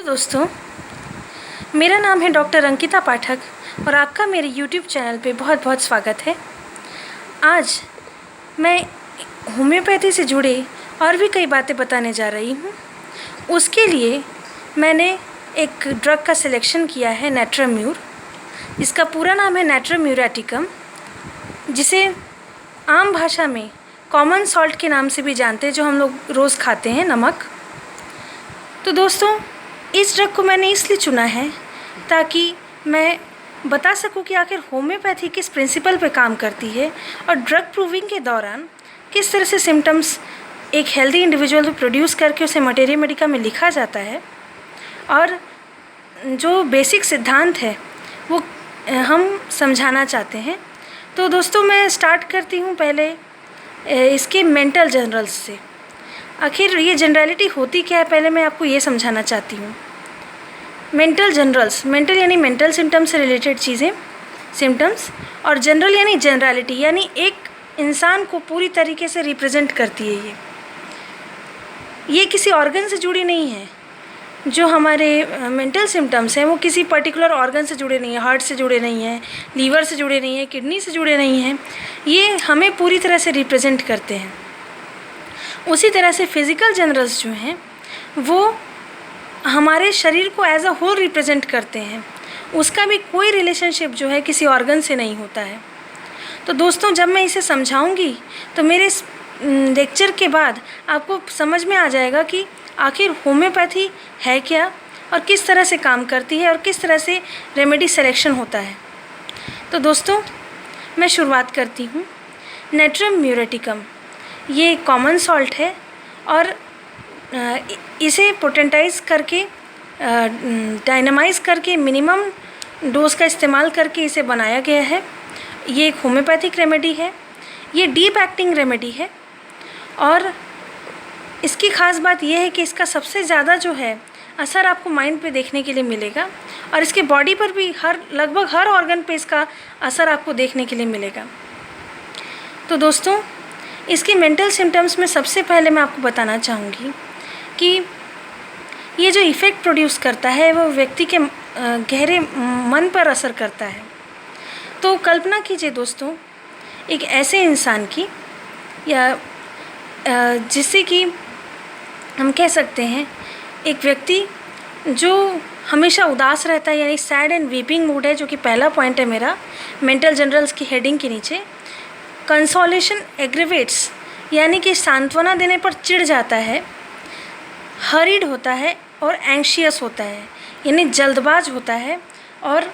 दोस्तों, मेरा नाम है डॉक्टर अंकिता पाठक और आपका मेरे यूट्यूब चैनल पे बहुत बहुत स्वागत है। आज मैं होम्योपैथी से जुड़े और भी कई बातें बताने जा रही हूँ। उसके लिए मैंने एक ड्रग का सिलेक्शन किया है, नैट्राम्यूर। इसका पूरा नाम है नैट्राम्यूरेटिकम, जिसे आम भाषा में कॉमन सॉल्ट के नाम से भी जानते हैं, जो हम लोग रोज़ खाते हैं, नमक। तो दोस्तों, इस ड्रग को मैंने इसलिए चुना है ताकि मैं बता सकूं कि आखिर होम्योपैथी किस प्रिंसिपल पे काम करती है और ड्रग प्रूविंग के दौरान किस तरह से सिम्टम्स एक हेल्दी इंडिविजुअल को प्रोड्यूस करके उसे मटेरिया मेडिका में लिखा जाता है, और जो बेसिक सिद्धांत है वो हम समझाना चाहते हैं। तो दोस्तों, मैं स्टार्ट करती हूँ पहले इसके मेंटल जनरल्स से। आखिर ये जनरलिटी होती क्या है, पहले मैं आपको ये समझाना चाहती हूँ। मेंटल जनरल्स, मेंटल यानी मेंटल सिम्टम्स से रिलेटेड चीज़ें, सिम्टम्स, और जनरल यानी जनरलिटी, यानी एक इंसान को पूरी तरीके से रिप्रेजेंट करती है। ये किसी ऑर्गन से जुड़ी नहीं है। जो हमारे मेंटल सिम्टम्स हैं वो किसी पर्टिकुलर ऑर्गन से जुड़े नहीं हैं, हार्ट से जुड़े नहीं हैं, लीवर से जुड़े नहीं हैं, किडनी से जुड़े नहीं हैं। ये हमें पूरी तरह से रिप्रेजेंट करते हैं। उसी तरह से फिज़िकल जनरल्स जो हैं वो हमारे शरीर को एज अ होल रिप्रेजेंट करते हैं। उसका भी कोई रिलेशनशिप जो है किसी ऑर्गन से नहीं होता है। तो दोस्तों, जब मैं इसे समझाऊंगी तो मेरे इस लेक्चर के बाद आपको समझ में आ जाएगा कि आखिर होम्योपैथी है क्या और किस तरह से काम करती है और किस तरह से रेमेडी सिलेक्शन होता है। तो दोस्तों, मैं शुरुआत करती हूँ। नैट्राम्यूरेटिकम ये कॉमन सॉल्ट है और इसे पोटेंटाइज करके, डायनामाइज़ करके, मिनिमम डोज का इस्तेमाल करके इसे बनाया गया है। ये एक होम्योपैथिक रेमेडी है। ये डीप एक्टिंग रेमेडी है और इसकी ख़ास बात यह है कि इसका सबसे ज़्यादा जो है असर आपको माइंड पे देखने के लिए मिलेगा, और इसके बॉडी पर भी लगभग हर ऑर्गन पे इसका असर आपको देखने के लिए मिलेगा। तो दोस्तों, इसकी मेंटल सिम्टम्स में सबसे पहले मैं आपको बताना चाहूँगी कि ये जो इफ़ेक्ट प्रोड्यूस करता है वो व्यक्ति के गहरे मन पर असर करता है। तो कल्पना कीजिए दोस्तों, एक ऐसे इंसान की, या जिससे कि हम कह सकते हैं एक व्यक्ति जो हमेशा उदास रहता है, यानी सैड एंड वीपिंग मूड है, जो कि पहला पॉइंट है मेरा मेंटल जनरल्स की हेडिंग के नीचे। कंसोलेशन एग्रीवेट्स, यानी कि सांत्वना देने पर चिढ़ जाता है। हरीड होता है और एंग्शियस होता है, यानी जल्दबाज होता है और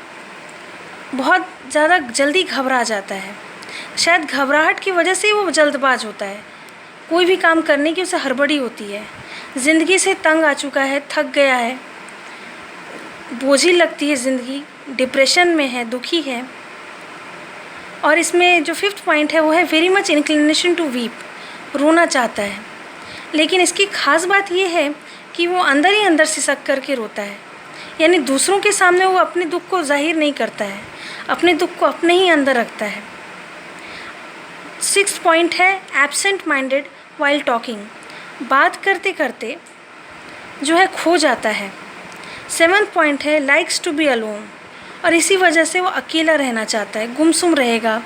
बहुत ज़्यादा जल्दी घबरा जाता है। शायद घबराहट की वजह से वो जल्दबाज होता है। कोई भी काम करने की उसे हड़बड़ी होती है। ज़िंदगी से तंग आ चुका है, थक गया है, बोझिल लगती है ज़िंदगी, डिप्रेशन में है, दुखी है। और इसमें जो फिफ्थ पॉइंट है वो है very much inclination to weep, रोना चाहता है। लेकिन इसकी ख़ास बात ये है कि वो अंदर ही अंदर सिसक करके रोता है, यानी दूसरों के सामने वो अपने दुख को जाहिर नहीं करता है, अपने दुख को अपने ही अंदर रखता है। सिक्स्थ पॉइंट है एब्सेंट माइंडेड वाइल टॉकिंग, बात करते करते जो है खो जाता है। सेवन्थ पॉइंट है लाइक्स टू बी अलोन, और इसी वजह से वो अकेला रहना चाहता है, गुमसुम रहेगा,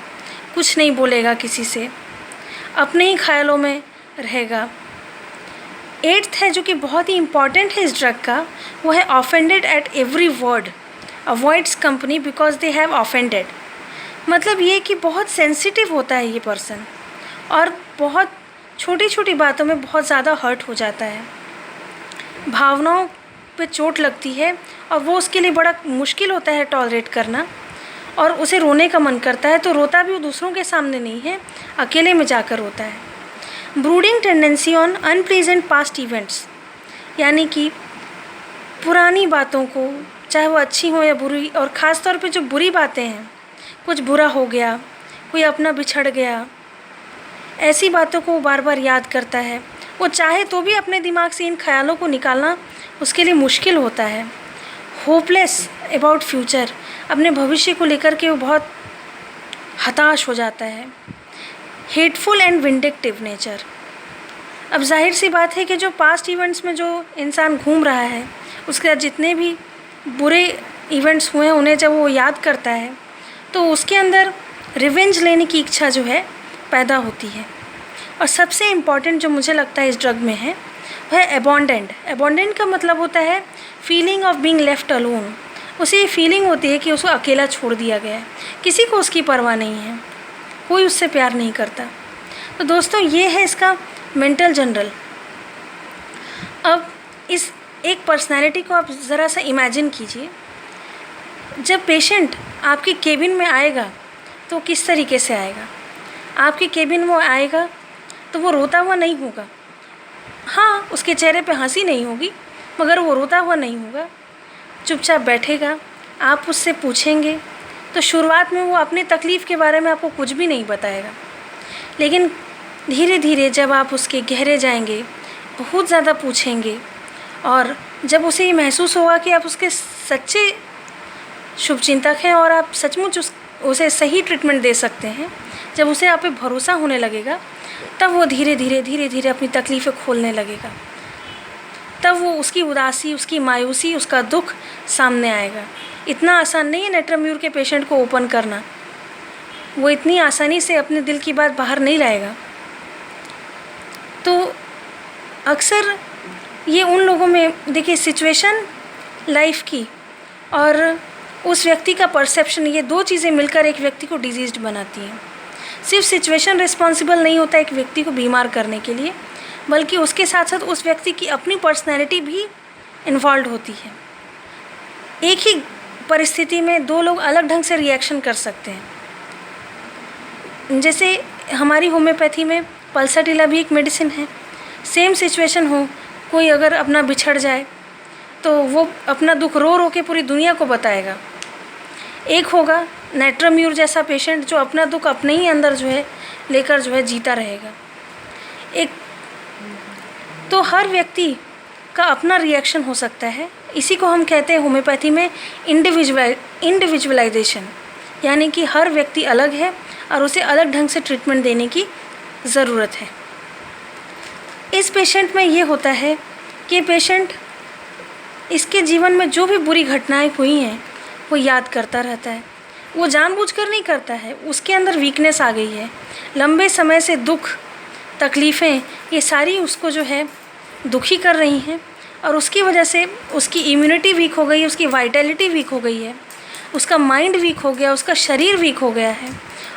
कुछ नहीं बोलेगा किसी से, अपने ही ख्यालों में रहेगा। एट्थ है, जो कि बहुत ही इम्पॉर्टेंट है इस ड्रग का, वो है offended at every word, avoids company because they have offended. मतलब ये कि बहुत सेंसिटिव होता है ये पर्सन और बहुत छोटी छोटी बातों में बहुत ज़्यादा हर्ट हो जाता है, भावनाओं पे चोट लगती है और वो उसके लिए बड़ा मुश्किल होता है टॉलरेट करना, और उसे रोने का मन करता है तो रोता भी वो दूसरों के सामने नहीं है, अकेले में जाकर रोता है। Brooding tendency on unpleasant past events, यानी कि पुरानी बातों को, चाहे वो अच्छी हो या बुरी, और ख़ास तौर पे जो बुरी बातें हैं, कुछ बुरा हो गया, कोई अपना बिछड़ गया, ऐसी बातों को बार बार याद करता है। वो चाहे तो भी अपने दिमाग से इन ख्यालों को निकालना उसके लिए मुश्किल होता है। होपलेस अबाउट फ्यूचर, अपने भविष्य को लेकर के वो बहुत हताश हो जाता है। हेटफुल एंड विंडिक्टिव नेचर, अब जाहिर सी बात है कि जो पास्ट इवेंट्स में जो इंसान घूम रहा है उसके बाद जितने भी बुरे इवेंट्स हुए हैं उन्हें जब वो याद करता है तो उसके अंदर रिवेंज लेने की इच्छा जो है पैदा होती है। और सबसे इम्पॉर्टेंट जो मुझे लगता है इस ड्रग में है वह है एबॉन्डेंट। एबॉन्डेंट का मतलब होता है feeling of being left alone. उसे ये फीलिंग होती है कि उसको अकेला छोड़ दिया गया है, किसी को उसकी परवाह नहीं है, कोई उससे प्यार नहीं करता। तो दोस्तों ये है इसका मेंटल जनरल। अब इस एक पर्सनैलिटी को आप ज़रा सा इमेजिन कीजिए, जब पेशेंट आपके केबिन में आएगा तो किस तरीके से आएगा। आपके केबिन में आएगा तो वो रोता हुआ नहीं होगा, हाँ उसके चेहरे पे हंसी नहीं होगी मगर वो रोता हुआ नहीं होगा, चुपचाप बैठेगा। आप उससे पूछेंगे तो शुरुआत में वो अपनी तकलीफ़ के बारे में आपको कुछ भी नहीं बताएगा, लेकिन धीरे धीरे जब आप उसके गहरे जाएंगे, बहुत ज़्यादा पूछेंगे और जब उसे ये महसूस होगा कि आप उसके सच्चे शुभचिंतक हैं और आप सचमुच उसे सही ट्रीटमेंट दे सकते हैं, जब उसे आप पे भरोसा होने लगेगा तब वो धीरे धीरे अपनी तकलीफ़ें खोलने लगेगा। तब वो उसकी उदासी, उसकी मायूसी, उसका दुख सामने आएगा। इतना आसान नहीं है नेट्रम्यूर के पेशेंट को ओपन करना, वो इतनी आसानी से अपने दिल की बात बाहर नहीं लाएगा। तो अक्सर ये उन लोगों में देखिए सिचुएशन लाइफ की और उस व्यक्ति का परसेप्शन, ये दो चीज़ें मिलकर एक व्यक्ति को डिजीज्ड बनाती हैं। सिर्फ सिचुएशन रिस्पॉन्सिबल नहीं होता एक व्यक्ति को बीमार करने के लिए, बल्कि उसके साथ साथ उस व्यक्ति की अपनी पर्सनैलिटी भी इन्वॉल्व होती है। एक ही परिस्थिति में दो लोग अलग ढंग से रिएक्शन कर सकते हैं। जैसे हमारी होम्योपैथी में पल्साटिला भी एक मेडिसिन है। सेम सिचुएशन हो, कोई अगर अपना बिछड़ जाए तो वो अपना दुख रो रो के पूरी दुनिया को बताएगा। एक होगा नेट्रम्यूर जैसा पेशेंट जो अपना दुख अपने ही अंदर जो है लेकर जो है जीता रहेगा। एक तो हर व्यक्ति का अपना रिएक्शन हो सकता है। इसी को हम कहते हैं होम्योपैथी में इंडिविजुअलाइजेशन, यानी कि हर व्यक्ति अलग है और उसे अलग ढंग से ट्रीटमेंट देने की ज़रूरत है। इस पेशेंट में ये होता है कि पेशेंट इसके जीवन में जो भी बुरी घटनाएं हुई हैं वो याद करता रहता है। वो जानबूझकर नहीं करता है, उसके अंदर वीकनेस आ गई है। लंबे समय से दुख, तकलीफ़ें, ये सारी उसको जो है दुखी कर रही हैं और उसकी वजह से उसकी इम्यूनिटी वीक हो गई है, उसकी वाइटैलिटी वीक हो गई है, उसका माइंड वीक हो गया, उसका शरीर वीक हो गया है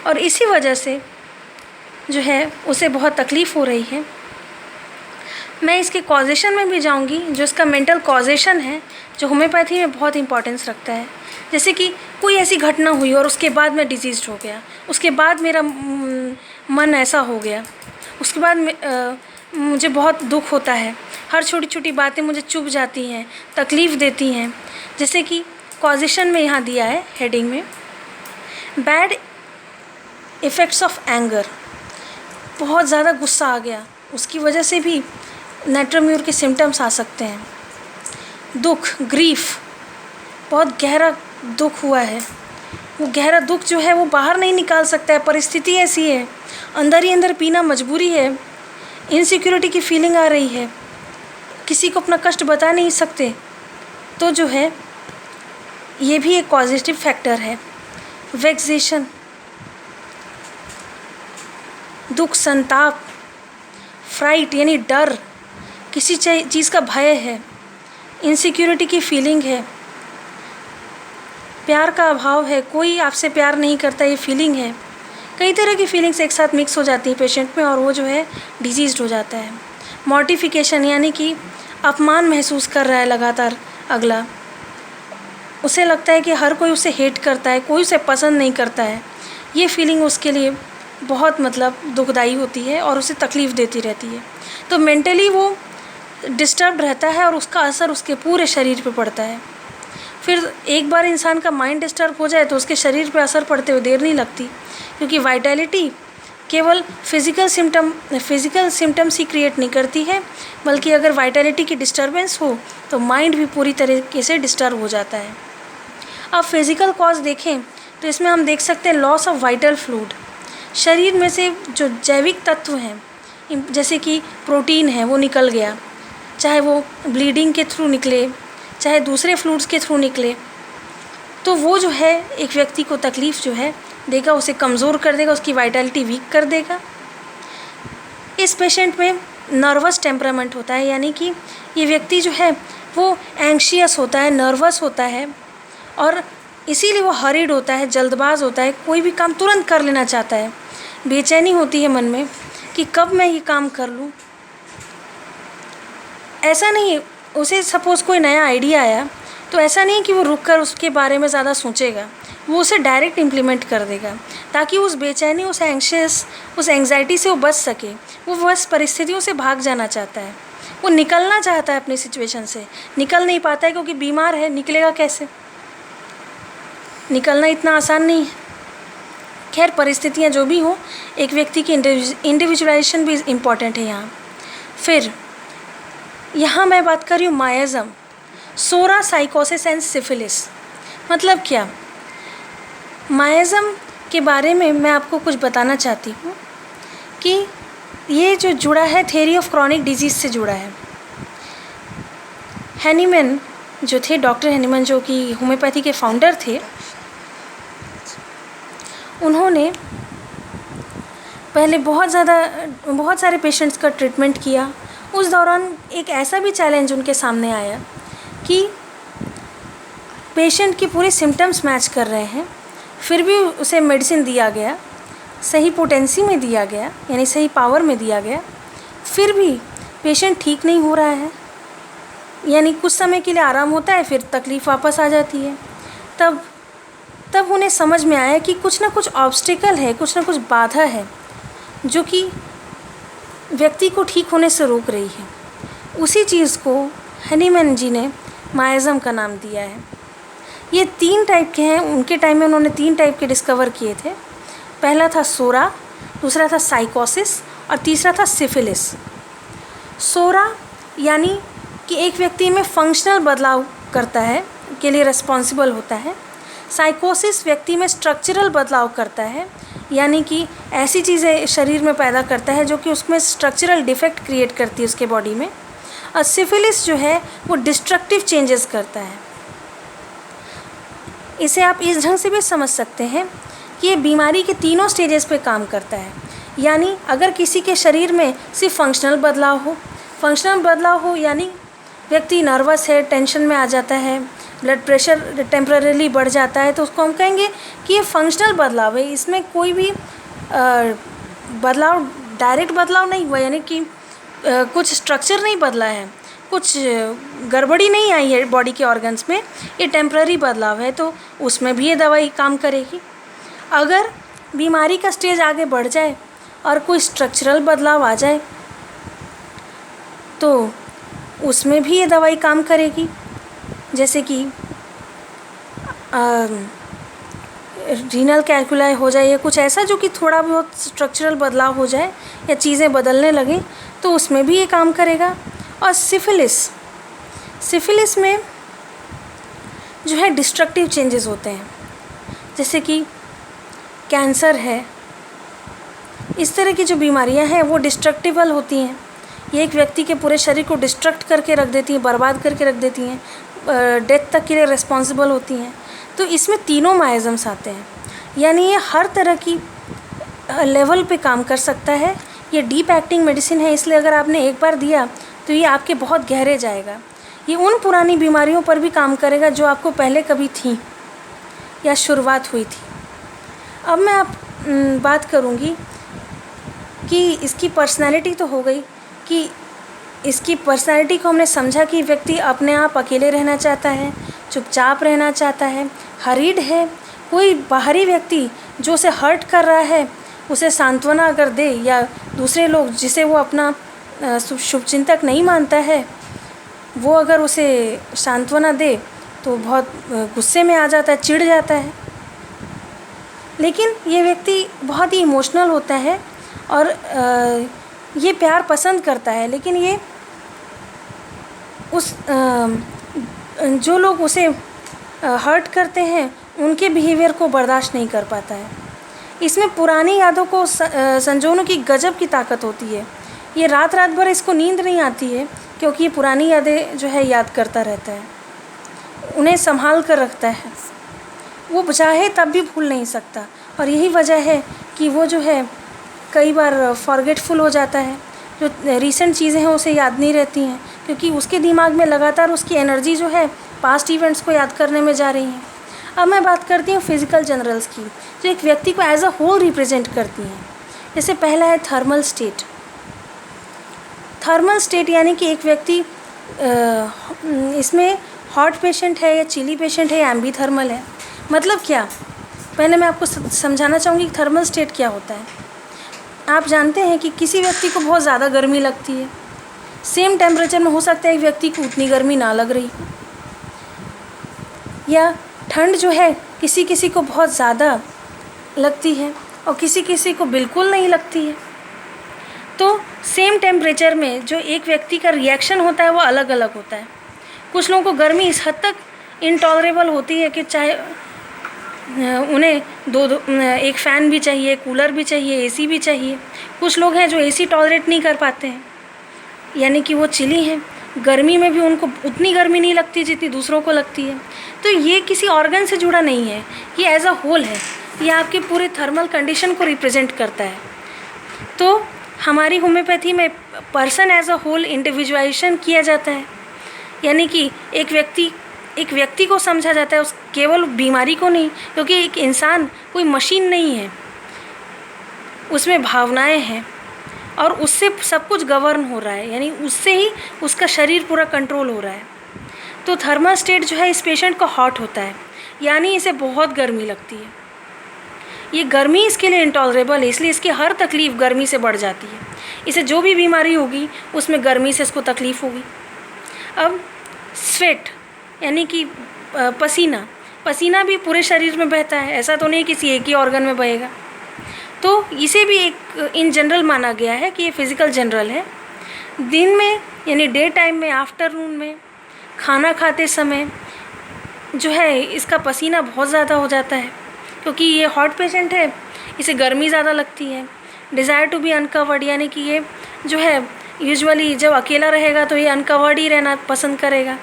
और इसी वजह से जो है उसे बहुत तकलीफ़ हो रही है। मैं इसके कॉजेशन में भी जाऊंगी, जो इसका मेंटल कॉजेशन है, जो होम्योपैथी में बहुत इंपॉर्टेंस रखता है। जैसे कि कोई ऐसी घटना हुई और उसके बाद मैं डिजीज़्ड हो गया, उसके बाद मेरा मन ऐसा हो गया, उसके बाद मुझे बहुत दुख होता है, हर छोटी छोटी बातें मुझे चुभ जाती हैं, तकलीफ़ देती हैं। जैसे कि कॉजेशन में यहाँ दिया है हेडिंग में, बैड इफ़ेक्ट्स ऑफ एंगर। बहुत ज़्यादा गुस्सा आ गया, उसकी वजह से भी नेट्रम्यूर के सिम्टम्स आ सकते हैं। दुख, ग्रीफ, बहुत गहरा दुख हुआ है, वो गहरा दुख जो है वो बाहर नहीं निकाल सकता है, परिस्थिति ऐसी है, अंदर ही अंदर पीना मजबूरी है। इनसिक्योरिटी की फीलिंग आ रही है, किसी को अपना कष्ट बता नहीं सकते, तो जो है ये भी एक पॉजिटिव फैक्टर है। वेक्सेशन, दुख, संताप, फ्राइट यानी डर, किसी चीज़ का भय है, इनसिक्योरिटी की फीलिंग है, प्यार का अभाव है, कोई आपसे प्यार नहीं करता, ये फीलिंग है। कई तरह की फीलिंग्स एक साथ मिक्स हो जाती है पेशेंट में और वो जो है डिजीज़्ड हो जाता है। मॉर्टिफिकेशन यानी कि अपमान महसूस कर रहा है लगातार अगला, उसे लगता है कि हर कोई उसे हेट करता है, कोई उसे पसंद नहीं करता है। ये फीलिंग उसके लिए बहुत दुखदाई होती है और उसे तकलीफ़ देती रहती है। तो मेंटली वो डिस्टर्ब रहता है और उसका असर उसके पूरे शरीर पे पड़ता है। फिर एक बार इंसान का माइंड डिस्टर्ब हो जाए तो उसके शरीर पे असर पड़ते हुए देर नहीं लगती, क्योंकि वाइटैलिटी केवल फिज़िकल सिम्टम्स ही क्रिएट नहीं करती है, बल्कि अगर वाइटैलिटी की डिस्टर्बेंस हो तो माइंड भी पूरी तरीके से डिस्टर्ब हो जाता है। अब फिज़िकल कॉज देखें तो इसमें हम देख सकते हैं लॉस ऑफ वाइटल फ्लूइड। शरीर में से जो जैविक तत्व हैं, जैसे कि प्रोटीन है, वो निकल गया, चाहे वो ब्लीडिंग के थ्रू निकले चाहे दूसरे फ्लूइड्स के थ्रू निकले, तो वो जो है एक व्यक्ति को तकलीफ़ जो है देगा, उसे कमज़ोर कर देगा, उसकी वाइटलिटी वीक कर देगा। इस पेशेंट में नर्वस टेम्परामेंट होता है, यानी कि ये व्यक्ति जो है वो एंग्शियस होता है, नर्वस होता है, और इसीलिए वो हरीड होता है, जल्दबाज होता है, कोई भी काम तुरंत कर लेना चाहता है। बेचैनी होती है मन में कि कब मैं ये काम कर लूँ। ऐसा नहीं, उसे सपोज़ कोई नया आइडिया आया तो ऐसा नहीं कि वो रुक कर उसके बारे में ज़्यादा सोचेगा, वो उसे डायरेक्ट इम्प्लीमेंट कर देगा, ताकि उस बेचैनी, उस एंग्शियस, उस एंग्जाइटी से वो बच सके। वो बस परिस्थितियों से भाग जाना चाहता है, वो निकलना चाहता है अपनी सिचुएशन से, निकल नहीं पाता है क्योंकि बीमार है। निकलेगा कैसे? निकलना इतना आसान नहीं है। खैर, परिस्थितियाँ जो भी हों, एक व्यक्ति की इंडिविजुअलाइजेशन भी इम्पॉर्टेंट है यहाँ। फिर यहाँ मैं बात कर रही हूँ मायाज़म, सोरा, साइकोसिस एंड सिफिलिस। मतलब क्या? मायाज़म के बारे में मैं आपको कुछ बताना चाहती हूँ कि ये जो जुड़ा है थ्योरी ऑफ क्रॉनिक डिजीज़ से जुड़ा है। हैनीमैन जो थे, डॉक्टर हैनीमैन, जो कि होम्योपैथी के फाउंडर थे, उन्होंने पहले बहुत सारे पेशेंट्स का ट्रीटमेंट किया। उस दौरान एक ऐसा भी चैलेंज उनके सामने आया कि पेशेंट की पूरे सिम्टम्स मैच कर रहे हैं, फिर भी उसे मेडिसिन दिया गया, सही पोटेंसी में दिया गया, यानी सही पावर में दिया गया, फिर भी पेशेंट ठीक नहीं हो रहा है। यानी कुछ समय के लिए आराम होता है, फिर तकलीफ़ वापस आ जाती है। तब उन्हें समझ में आया कि कुछ ना कुछ ऑब्स्टिकल है, कुछ ना कुछ बाधा है जो कि व्यक्ति को ठीक होने से रोक रही है। उसी चीज़ को हैनीमैन जी ने मायाज़म का नाम दिया है। ये 3 टाइप के हैं। उनके टाइम में उन्होंने 3 टाइप के डिस्कवर किए थे। पहला था सोरा, दूसरा था साइकोसिस और तीसरा था सिफिलिस। सोरा यानी कि एक व्यक्ति में फंक्शनल बदलाव करता है, के लिए रिस्पॉन्सिबल होता है। साइकोसिस व्यक्ति में स्ट्रक्चरल बदलाव करता है, यानी कि ऐसी चीज़ें शरीर में पैदा करता है जो कि उसमें स्ट्रक्चरल डिफेक्ट क्रिएट करती है उसके बॉडी में। और सिफिलिस जो है वो डिस्ट्रक्टिव चेंजेस करता है। इसे आप इस ढंग से भी समझ सकते हैं कि ये बीमारी के तीनों स्टेजेस पे काम करता है। यानी अगर किसी के शरीर में सिर्फ फंक्शनल बदलाव हो यानी व्यक्ति नर्वस है, टेंशन में आ जाता है, ब्लड प्रेशर टेम्परेरीली बढ़ जाता है, तो उसको हम कहेंगे कि ये फंक्शनल बदलाव है। इसमें कोई भी बदलाव, डायरेक्ट बदलाव नहीं हुआ, यानी कि कुछ स्ट्रक्चर नहीं बदला है, कुछ गड़बड़ी नहीं आई है बॉडी के ऑर्गन्स में, ये टेम्पररी बदलाव है, तो उसमें भी ये दवाई काम करेगी। अगर बीमारी का स्टेज आगे बढ़ जाए और कोई स्ट्रक्चरल बदलाव आ जाए तो उसमें भी ये दवाई काम करेगी। जैसे कि रीनल कैल्कुलाई हो जाए या कुछ ऐसा जो कि थोड़ा बहुत स्ट्रक्चरल बदलाव हो जाए या चीज़ें बदलने लगें, तो उसमें भी ये काम करेगा। और सिफिलिस में जो है डिस्ट्रक्टिव चेंजेस होते हैं, जैसे कि कैंसर है। इस तरह की जो बीमारियां हैं वो डिस्ट्रक्टिबल होती हैं। ये एक व्यक्ति के पूरे शरीर को डिस्ट्रक्ट करके रख देती हैं, बर्बाद करके रख देती हैं, डेथ तक के लिए रिस्पॉन्सिबल होती हैं। तो इसमें तीनों मायाज़म्स आते हैं, यानी ये हर तरह की लेवल पे काम कर सकता है। ये डीप एक्टिंग मेडिसिन है, इसलिए अगर आपने एक बार दिया तो ये आपके बहुत गहरे जाएगा। ये उन पुरानी बीमारियों पर भी काम करेगा जो आपको पहले कभी थी या शुरुआत हुई थी। अब मैं बात करूँगी कि इसकी पर्सनैलिटी तो हो गई, कि इसकी पर्सनैलिटी को हमने समझा कि व्यक्ति अपने आप अकेले रहना चाहता है, चुपचाप रहना चाहता है, हरीड है। कोई बाहरी व्यक्ति जो उसे हर्ट कर रहा है उसे सांत्वना अगर दे, या दूसरे लोग जिसे वो अपना शुभचिंतक नहीं मानता है वो अगर उसे सांत्वना दे तो बहुत गुस्से में आ जाता है, चिढ़ जाता है। लेकिन ये व्यक्ति बहुत ही इमोशनल होता है और ये प्यार पसंद करता है, लेकिन ये जो लोग उसे हर्ट करते हैं उनके बिहेवियर को बर्दाश्त नहीं कर पाता है। इसमें पुरानी यादों को संजोने की गजब की ताकत होती है। ये रात भर इसको नींद नहीं आती है, क्योंकि ये पुरानी यादें जो है याद करता रहता है। उन्हें संभाल कर रखता है। वो चाहे तब भी भूल नहीं सकता, और यही वजह है कि वो जो है कई बार फॉरगेटफुल हो जाता है। जो रीसेंट चीज़ें हैं उसे याद नहीं रहती हैं, क्योंकि उसके दिमाग में लगातार उसकी एनर्जी जो है पास्ट इवेंट्स को याद करने में जा रही है। अब मैं बात करती हूँ फिज़िकल जनरल्स की, जो एक व्यक्ति को एज अ होल रिप्रेजेंट करती हैं। जैसे पहला है थर्मल स्टेट। थर्मल स्टेट यानी कि एक व्यक्ति इसमें हॉट पेशेंट है या चिली पेशेंट है या एम्बी थर्मल है। मतलब क्या, पहले मैं आपको समझाना चाहूँगी कि थर्मल स्टेट क्या होता है। आप जानते हैं कि किसी व्यक्ति को बहुत ज़्यादा गर्मी लगती है, सेम टेम्परेचर में हो सकता है एक व्यक्ति को उतनी गर्मी ना लग रही हो, या ठंड जो है किसी किसी को बहुत ज़्यादा लगती है और किसी किसी को बिल्कुल नहीं लगती है। तो सेम टेम्परेचर में जो एक व्यक्ति का रिएक्शन होता है वो अलग अलग होता है। कुछ लोगों को गर्मी इस हद तक इंटॉलरेबल होती है कि चाहे उन्हें एक फ़ैन भी चाहिए, कूलर भी चाहिए, एसी भी चाहिए। कुछ लोग हैं जो एसी टॉलरेट नहीं कर पाते हैं, यानी कि वो चिली हैं, गर्मी में भी उनको उतनी गर्मी नहीं लगती जितनी दूसरों को लगती है। तो ये किसी ऑर्गन से जुड़ा नहीं है, ये एज अ होल है, ये आपके पूरे थर्मल कंडीशन को रिप्रेजेंट करता है। तो हमारी होम्योपैथी में person as a whole individualisation किया जाता है, यानी कि एक व्यक्ति को समझा जाता है, उस केवल बीमारी को नहीं, क्योंकि एक इंसान कोई मशीन नहीं है, उसमें भावनाएं हैं और उससे सब कुछ गवर्न हो रहा है, यानी उससे ही उसका शरीर पूरा कंट्रोल हो रहा है। तो थर्मल स्टेट जो है इस पेशेंट को हॉट होता है, यानी इसे बहुत गर्मी लगती है। ये गर्मी इसके लिए इंटॉलरेबल है, इसलिए इसकी हर तकलीफ़ गर्मी से बढ़ जाती है। इसे जो भी बीमारी होगी उसमें गर्मी से इसको तकलीफ़ होगी। अब स्वेट यानी कि पसीना भी पूरे शरीर में बहता है, ऐसा तो नहीं किसी एक ही ऑर्गन में बहेगा। तो इसे भी एक इन जनरल माना गया है कि ये फिज़िकल जनरल है। दिन में यानी डे टाइम में, आफ्टरनून में, खाना खाते समय जो है इसका पसीना बहुत ज़्यादा हो जाता है, क्योंकि ये हॉट पेशेंट है, इसे गर्मी ज़्यादा लगती है। डिज़ायर टू बी अनकवर्ड यानी कि ये जो है यूजुअली जब अकेला रहेगा तो ये अनकवर्ड ही रहना पसंद करेगा,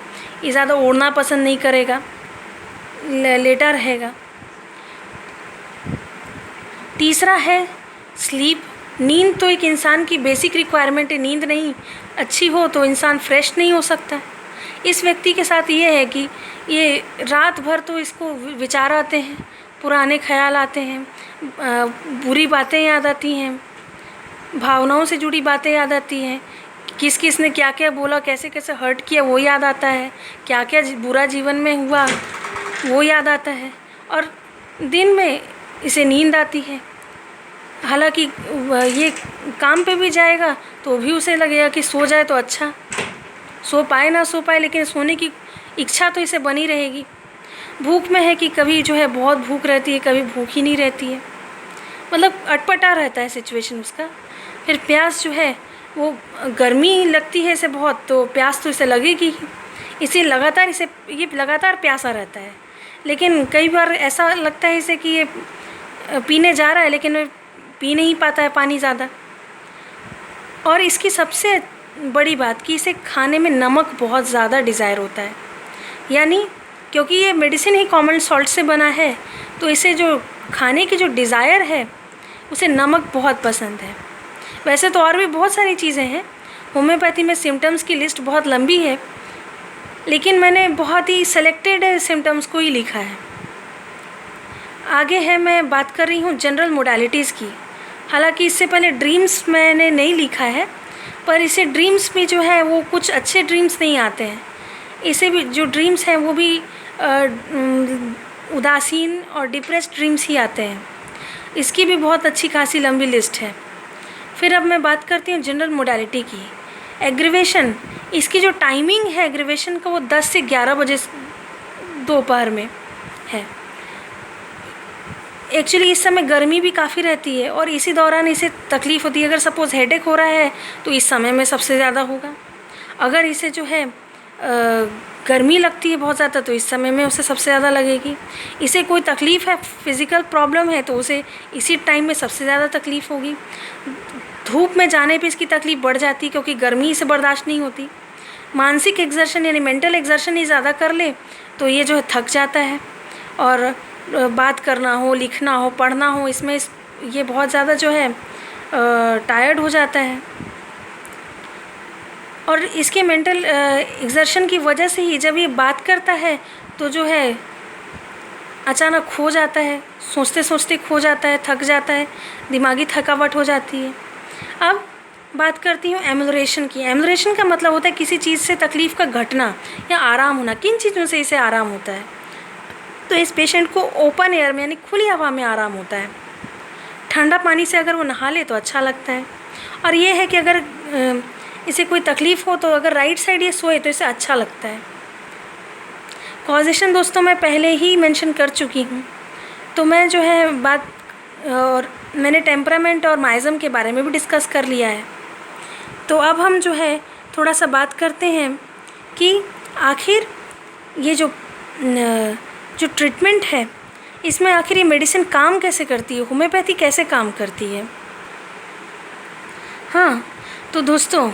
ये ज़्यादा ओढ़ना पसंद नहीं करेगा, लेटा रहेगा। तीसरा है स्लीप। नींद तो एक इंसान की बेसिक रिक्वायरमेंट है, नींद नहीं अच्छी हो तो इंसान फ्रेश नहीं हो सकता। इस व्यक्ति के साथ ये है कि ये रात भर तो इसको विचार आते हैं, पुराने ख्याल आते हैं, बुरी बातें याद आती हैं, भावनाओं से जुड़ी बातें याद आती हैं, किस किस ने क्या क्या बोला, कैसे कैसे हर्ट किया वो याद आता है, क्या क्या बुरा जीवन में हुआ वो याद आता है, और दिन में इसे नींद आती है। हालांकि ये काम पे भी जाएगा तो भी उसे लगेगा कि सो जाए तो अच्छा, सो पाए ना सो पाए, लेकिन सोने की इच्छा तो इसे बनी रहेगी। भूख में है कि कभी जो है बहुत भूख रहती है, कभी भूख ही नहीं रहती है, मतलब अटपटा रहता है सिचुएशन उसका। फिर प्यास जो है वो गर्मी लगती है इसे बहुत, तो प्यास तो इसे लगेगी, ये लगातार प्यासा रहता है। लेकिन कई बार ऐसा लगता है इसे कि ये पीने जा रहा है लेकिन पी नहीं पाता है पानी ज़्यादा। और इसकी सबसे बड़ी बात कि इसे खाने में नमक बहुत ज़्यादा डिज़ायर होता है, यानी क्योंकि ये मेडिसिन ही कॉमन सॉल्ट से बना है, तो इसे जो खाने की जो डिज़ायर है उसे नमक बहुत पसंद है। वैसे तो और भी बहुत सारी चीज़ें हैं, होम्योपैथी में सिम्टम्स की लिस्ट बहुत लंबी है, लेकिन मैंने बहुत ही सेलेक्टेड सिम्टम्स को ही लिखा है। आगे है, मैं बात कर रही हूँ जनरल मोडालिटीज़ की। हालांकि इससे पहले ड्रीम्स मैंने नहीं लिखा है, पर इसे ड्रीम्स भी जो है वो कुछ अच्छे ड्रीम्स नहीं आते हैं। इसे भी जो ड्रीम्स हैं वो भी उदासीन और डिप्रेस्ड ड्रीम्स ही आते हैं। इसकी भी बहुत अच्छी खासी लंबी लिस्ट है। फिर अब मैं बात करती हूँ जनरल मोडालिटी की। एग्रीवेशन, इसकी जो टाइमिंग है एग्रीवेशन का वो 10 से 11 बजे दोपहर में है। एक्चुअली इस समय गर्मी भी काफ़ी रहती है और इसी दौरान इसे तकलीफ़ होती है। अगर सपोज़ हेडेक हो रहा है तो इस समय में सबसे ज़्यादा होगा। अगर इसे जो है गर्मी लगती है बहुत ज़्यादा तो इस समय में उसे सबसे ज़्यादा लगेगी। इसे कोई तकलीफ़ है, फिज़िकल प्रॉब्लम है, तो उसे इसी टाइम में सबसे ज़्यादा तकलीफ़ होगी। धूप में जाने पे इसकी तकलीफ़ बढ़ जाती है क्योंकि गर्मी इसे बर्दाश्त नहीं होती। मानसिक एक्सर्शन यानी मेंटल एक्सर्शन ही ज़्यादा कर ले तो ये जो है थक जाता है, और बात करना हो, लिखना हो, पढ़ना हो, इसमें ये बहुत ज़्यादा जो है टायर्ड हो जाता है। और इसके मेंटल एक्सर्शन की वजह से ही जब ये बात करता है तो जो है अचानक खो जाता है, सोचते सोचते खो जाता है, थक जाता है, दिमागी थकावट हो जाती है। अब बात करती हूँ एम्यूलरेशन की। एम्यूलरेशन का मतलब होता है किसी चीज़ से तकलीफ़ का घटना या आराम होना। किन चीज़ों से इसे आराम होता है? तो इस पेशेंट को ओपन एयर में यानी खुली हवा में आराम होता है। ठंडा पानी से अगर वो नहा ले तो अच्छा लगता है। और ये है कि अगर इसे कोई तकलीफ़ हो तो अगर राइट साइड ये सोए तो इसे अच्छा लगता है। कॉजेशन दोस्तों मैं पहले ही मेंशन कर चुकी हूँ, तो मैं जो है बात, और मैंने टेम्परामेंट और माइज़म के बारे में भी डिस्कस कर लिया है। तो अब हम जो है थोड़ा सा बात करते हैं कि आखिर ये जो ट्रीटमेंट है इसमें आखिर ये मेडिसिन काम कैसे करती है, होम्योपैथी कैसे काम करती है। हाँ, तो दोस्तों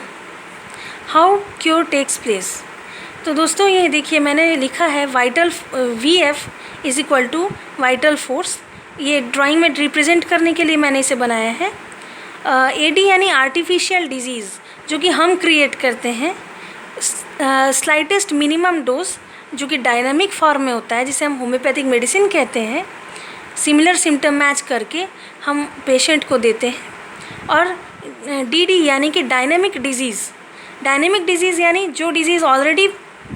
हाउ क्योर टेक्स प्लेस। तो दोस्तों ये देखिए मैंने लिखा है vital VF is equal to vital force. ये ड्राइंग में रिप्रेजेंट करने के लिए मैंने इसे बनाया है। AD यानी आर्टिफिशियल डिजीज़ जो कि हम क्रिएट करते हैं। स्लाइटेस्ट मिनिमम डोज जो कि डायनामिक फॉर्म में होता है, जिसे हम होम्योपैथिक मेडिसिन कहते हैं। सिमिलर सिम्टम मैच करके हम पेशेंट को देते हैं। और DD यानी कि डायनामिक डिजीज़। डायनेमिक डिजीज़ यानी जो डिजीज़ ऑलरेडी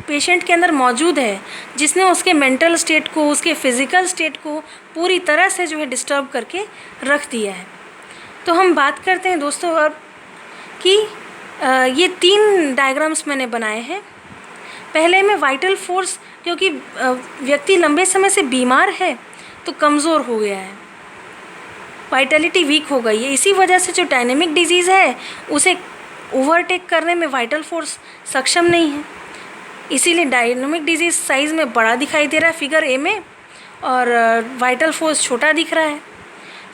पेशेंट के अंदर मौजूद है, जिसने उसके मेंटल स्टेट को, उसके फिज़िकल स्टेट को पूरी तरह से जो है डिस्टर्ब करके रख दिया है। तो हम बात करते हैं दोस्तों अब कि ये 3 डायग्राम्स मैंने बनाए हैं। पहले में वाइटल फोर्स, क्योंकि व्यक्ति लंबे समय से बीमार है तो कमज़ोर हो गया है, वाइटलिटी वीक हो गई है। इसी वजह से जो डायनेमिक डिजीज़ है उसे ओवरटेक करने में वाइटल फोर्स सक्षम नहीं है। इसीलिए डायनेमिक डिजीज़ साइज़ में बड़ा दिखाई दे रहा है फिगर A में, और वाइटल फोर्स छोटा दिख रहा है।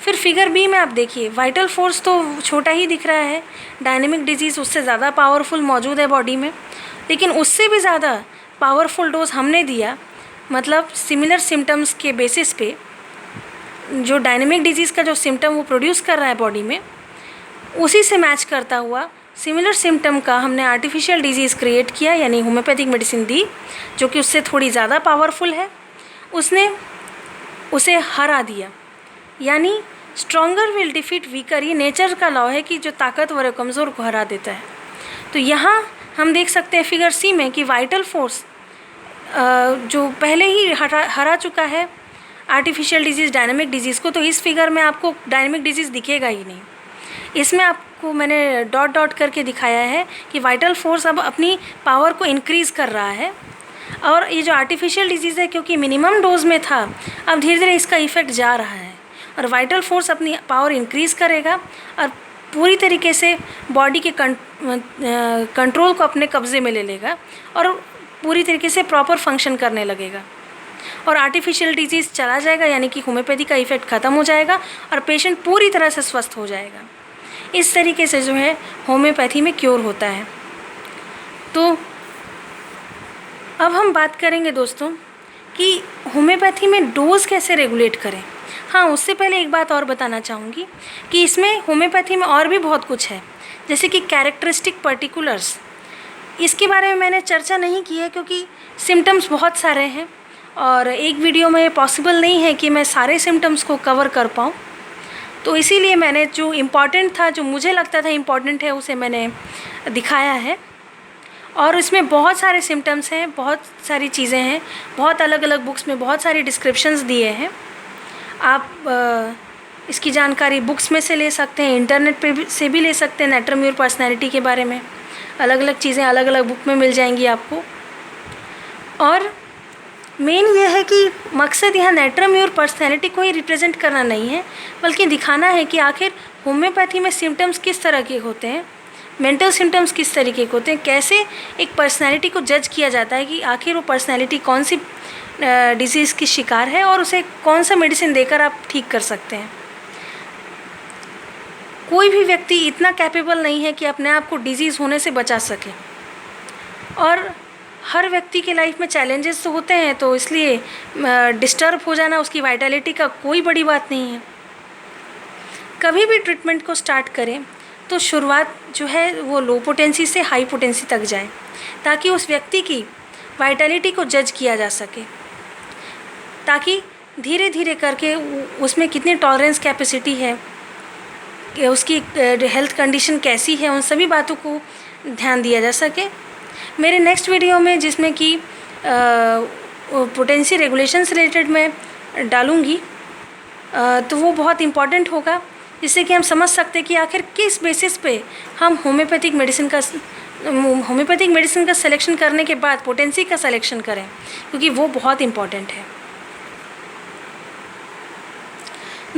फिर फिगर B में आप देखिए, वाइटल फोर्स तो छोटा ही दिख रहा है, डायनेमिक डिजीज़ उससे ज़्यादा पावरफुल मौजूद है बॉडी में, लेकिन उससे भी ज़्यादा पावरफुल डोज हमने दिया। मतलब सिमिलर सिम्टम्स के बेसिस पे जो डायनेमिक डिजीज़ का जो सिम्टम वो प्रोड्यूस कर रहा है बॉडी में, उसी से मैच करता हुआ सिमिलर सिम्टम का हमने आर्टिफिशियल डिजीज़ क्रिएट किया, यानी होम्योपैथिक मेडिसिन दी जो कि उससे थोड़ी ज़्यादा पावरफुल है। उसने उसे हरा दिया, यानी स्ट्रॉन्गर विल डिफीट वीकर। ये नेचर का लॉ है कि जो ताकतवर है कमज़ोर को हरा देता है। तो यहाँ हम देख सकते हैं फिगर C में कि वाइटल फोर्स जो पहले ही हरा चुका है आर्टिफिशियल डिजीज़ डायनेमिक डिजीज़ को, तो इस फिगर में आपको डायनेमिक डिजीज़ दिखेगा ही नहीं। इसमें आपको मैंने डॉट डॉट करके दिखाया है कि वाइटल फोर्स अब अपनी पावर को इंक्रीज़ कर रहा है। और ये जो आर्टिफिशियल डिजीज़ है, क्योंकि मिनिमम डोज में था, अब धीरे धीरे इसका इफ़ेक्ट जा रहा है और वाइटल फोर्स अपनी पावर इंक्रीज़ करेगा और पूरी तरीके से बॉडी के कंट्रोल को अपने कब्ज़े में ले लेगा और पूरी तरीके से प्रॉपर फंक्शन करने लगेगा और आर्टिफिशियल डिजीज़ चला जाएगा, यानी कि होम्योपैथी का इफ़ेक्ट ख़त्म हो जाएगा और पेशेंट पूरी तरह से स्वस्थ हो जाएगा। इस तरीके से जो है होम्योपैथी में क्योर होता है। तो अब हम बात करेंगे दोस्तों कि होम्योपैथी में डोज़ कैसे रेगुलेट करें। हाँ, उससे पहले एक बात और बताना चाहूँगी कि इसमें होम्योपैथी में और भी बहुत कुछ है, जैसे कि कैरेक्टरिस्टिक पर्टिकुलर्स। इसके बारे में मैंने चर्चा नहीं की है क्योंकि सिम्टम्स बहुत सारे हैं और एक वीडियो में पॉसिबल नहीं है कि मैं सारे सिम्टम्स को कवर कर पाऊँ। तो इसीलिए मैंने जो इम्पॉर्टेंट था, जो मुझे लगता था इम्पॉर्टेंट है, उसे मैंने दिखाया है। और इसमें बहुत सारे सिम्टम्स हैं, बहुत सारी चीज़ें हैं, बहुत अलग अलग बुक्स में बहुत सारे डिस्क्रिप्शंस दिए हैं। आप इसकी जानकारी बुक्स में से ले सकते हैं, इंटरनेट पे से भी ले सकते हैं। नेट्रम्यूर पर्सनैलिटी के बारे में अलग अलग चीज़ें अलग अलग बुक में मिल जाएंगी आपको। और मेन ये है कि मकसद यहाँ नेट्रम्यूर पर्सनैलिटी को ही रिप्रेजेंट करना नहीं है, बल्कि दिखाना है कि आखिर होम्योपैथी में सिम्टम्स किस तरह के होते हैं, मेंटल सिम्टम्स किस तरीके के होते हैं, कैसे एक पर्सनैलिटी को जज किया जाता है कि आखिर वो पर्सनैलिटी कौन सी डिजीज़ की शिकार है और उसे कौन सा मेडिसिन देकर आप ठीक कर सकते हैं। कोई भी व्यक्ति इतना कैपेबल नहीं है कि अपने आप को डिजीज़ होने से बचा सके। और हर व्यक्ति के लाइफ में चैलेंजेस तो होते हैं, तो इसलिए डिस्टर्ब हो जाना उसकी वाइटलिटी का कोई बड़ी बात नहीं है। कभी भी ट्रीटमेंट को स्टार्ट करें तो शुरुआत जो है वो लो पोटेंसी से हाई पोटेंसी तक जाए, ताकि उस व्यक्ति की वाइटलिटी को जज किया जा सके, ताकि धीरे धीरे करके उसमें कितनी टॉलरेंस कैपेसिटी है, उसकी हेल्थ कंडीशन कैसी है, उन सभी बातों को ध्यान दिया जा सके। मेरे नेक्स्ट वीडियो में, जिसमें कि पोटेंसी रेगुलेशन से रिलेटेड मैं डालूँगी, तो वो बहुत इम्पॉर्टेंट होगा, जिससे कि हम समझ सकते हैं कि आखिर किस बेसिस पे हम होम्योपैथिक मेडिसिन का सिलेक्शन करने के बाद पोटेंसी का सिलेक्शन करें, क्योंकि वो बहुत इम्पॉर्टेंट है।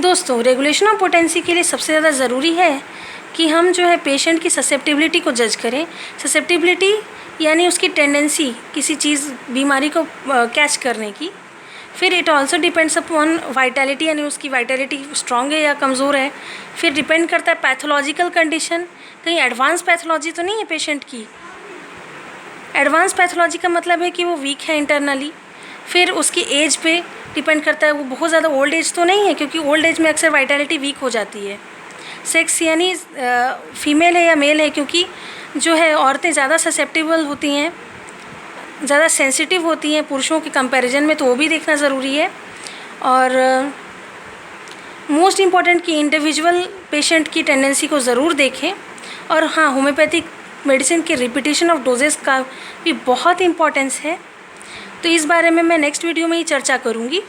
दोस्तों, रेगुलेशन ऑफ पोटेंसी के लिए सबसे ज़्यादा ज़रूरी है कि हम जो है पेशेंट की ससेप्टिबिलिटी को जज करें। ससेप्टिबिलिटी यानी उसकी टेंडेंसी किसी चीज़ बीमारी को कैच करने की। फिर it also depends upon Vitality, यानी उसकी वाइटलिटी स्ट्रॉन्ग है या कमज़ोर है। फिर डिपेंड करता है पैथोलॉजिकल कंडीशन, कहीं एडवांस पैथोलॉजी तो नहीं है पेशेंट की। एडवांस पैथोलॉजी का मतलब है कि वो वीक है इंटरनली। फिर उसकी एज पे डिपेंड करता है, वो बहुत ज़्यादा ओल्ड एज तो नहीं है, क्योंकि ओल्ड एज में अक्सर वाइटलिटी वीक हो जाती है। सेक्स यानी फीमेल है या मेल है, क्योंकि जो है औरतें ज़्यादा ससेप्टिबल होती हैं, ज़्यादा सेंसिटिव होती हैं पुरुषों के कंपैरिजन में, तो वो भी देखना ज़रूरी है। और मोस्ट इम्पॉर्टेंट कि इंडिविजुअल पेशेंट की टेंडेंसी को ज़रूर देखें। और हाँ, होम्योपैथिक मेडिसिन के रिपीटिशन ऑफ डोजेस का भी बहुत इम्पोर्टेंस है, तो इस बारे में मैं नेक्स्ट वीडियो में ही चर्चा करूँगी।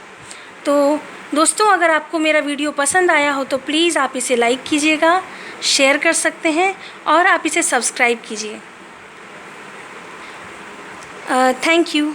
तो दोस्तों, अगर आपको मेरा वीडियो पसंद आया हो तो प्लीज़ आप इसे लाइक कीजिएगा, शेयर कर सकते हैं और आप इसे सब्सक्राइब कीजिए। Thank you.